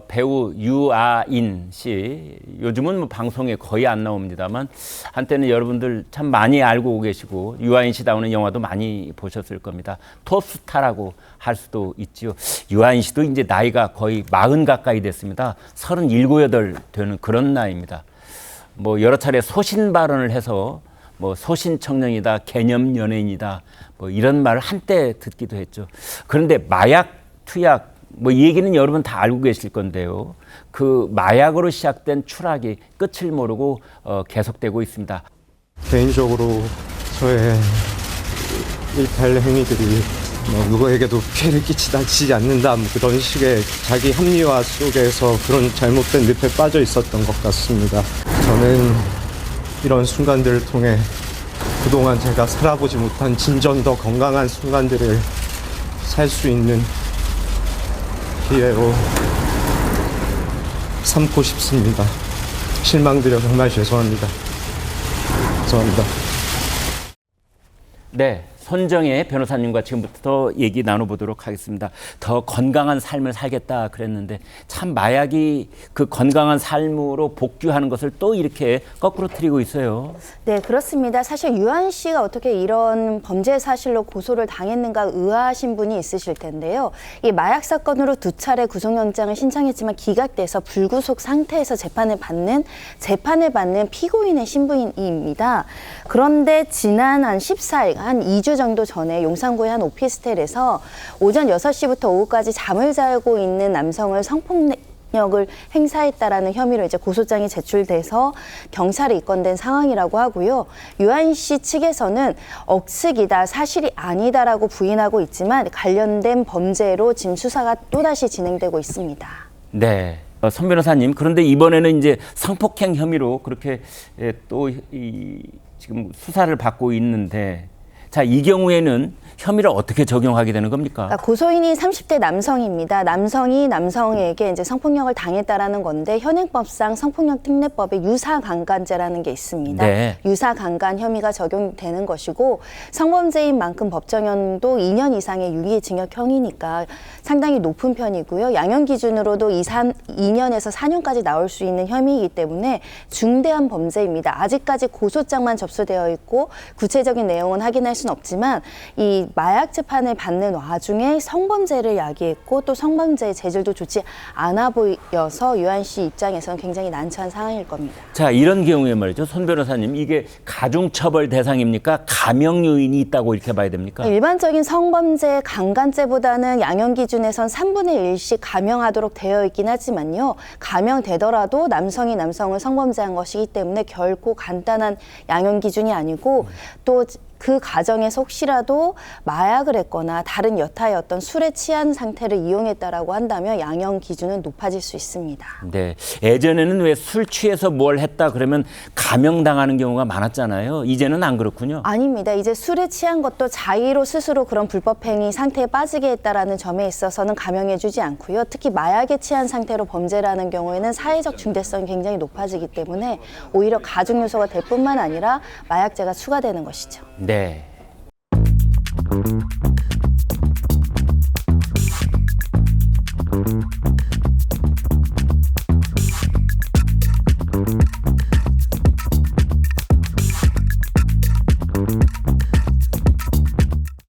배우 유아인 씨, 요즘은 뭐 방송에 거의 안 나옵니다만 한때는 여러분들 참 많이 알고 계시고 유아인 씨 나오는 영화도 많이 보셨을 겁니다. 톱스타라고 할 수도 있지요. 유아인 씨도 이제 나이가 거의 40 가까이 됐습니다. 37, 8 되는 그런 나이입니다. 뭐 여러 차례 소신 발언을 해서 뭐 소신 청년이다, 개념 연예인이다, 뭐 이런 말을 한때 듣기도 했죠. 그런데 마약, 투약 뭐 이 얘기는 여러분 다 알고 계실 건데요. 그 마약으로 시작된 추락이 끝을 모르고 계속되고 있습니다. 개인적으로 저의 일탈 행위들이 누구에게도 피해를 끼치지 않는다 그런 식의 자기 합리화 속에서 그런 잘못된 늪에 빠져 있었던 것 같습니다. 저는 이런 순간들을 통해 그동안 제가 살아보지 못한 진정 더 건강한 순간들을 살 수 있는 기회로 삼고 싶습니다. 실망드려 정말 죄송합니다. 죄송합니다. 네, 손정혜 변호사님과 지금부터 얘기 나눠보도록 하겠습니다. 더 건강한 삶을 살겠다 그랬는데 참 마약이 그 건강한 삶으로 복귀하는 것을 또 이렇게 거꾸로 틀리고 있어요. 네, 그렇습니다. 사실 유한 씨가 어떻게 이런 범죄 사실로 고소를 당했는가 의아하신 분이 있으실 텐데요. 이 마약 사건으로 2차례 구속영장을 신청했지만 기각돼서 불구속 상태에서 재판을 받는 피고인의 신부입니다. 그런데 지난 한 14일, 한 2주 정도 전에 용산구의 한 오피스텔에서 오전 6시부터 오후까지 잠을 자고 있는 남성을 성폭력을 행사했다라는 혐의로 이제 고소장이 제출돼서 경찰에 입건된 상황이라고 하고요. 유한 씨 측에서는 억측이다, 사실이 아니다라고 부인하고 있지만 관련된 범죄로 지금 수사가 또다시 진행되고 있습니다. 네. 선 변호사님, 그런데 이번에는 이제 성폭행 혐의로 그렇게 또 지금 수사를 받고 있는데, 자, 이 경우에는 혐의를 어떻게 적용하게 되는 겁니까? 그러니까 고소인이 30대 남성입니다. 남성이 남성에게 이제 성폭력을 당했다라는 건데 현행법상 성폭력특례법에 유사강간죄라는 게 있습니다. 네. 유사강간 혐의가 적용되는 것이고 성범죄인 만큼 법정형도 2년 이상의 유기징역형이니까 상당히 높은 편이고요. 양형 기준으로도 2년에서 4년까지 나올 수 있는 혐의이기 때문에 중대한 범죄입니다. 아직까지 고소장만 접수되어 있고 구체적인 내용은 확인할 수는 없지만 이 마약 재판을 받는 와중에 성범죄를 야기했고 또 성범죄의 재질도 좋지 않아 보여서 유한 씨 입장에서는 굉장히 난처한 상황일 겁니다. 자, 이런 경우에 말이죠. 손 변호사님, 이게 가중처벌 대상입니까? 감형 요인이 있다고 이렇게 봐야 됩니까? 일반적인 성범죄 강간죄보다는 양형 기준에선 3분의 1씩 감형하도록 되어 있긴 하지만요. 감형되더라도 남성이 남성을 성범죄한 것이기 때문에 결코 간단한 양형 기준이 아니고 또 그 과정에서 혹시라도 마약을 했거나 다른 여타의 어떤 술에 취한 상태를 이용했다라고 한다면 양형 기준은 높아질 수 있습니다. 네. 예전에는 왜 술 취해서 뭘 했다 그러면 감형당하는 경우가 많았잖아요. 이제는 안 그렇군요. 아닙니다. 이제 술에 취한 것도 자의로 스스로 그런 불법행위 상태에 빠지게 했다라는 점에 있어서는 감형해주지 않고요. 특히 마약에 취한 상태로 범죄라는 경우에는 사회적 중대성이 굉장히 높아지기 때문에 오히려 가중 요소가 될 뿐만 아니라 마약죄가 추가되는 것이죠. 네.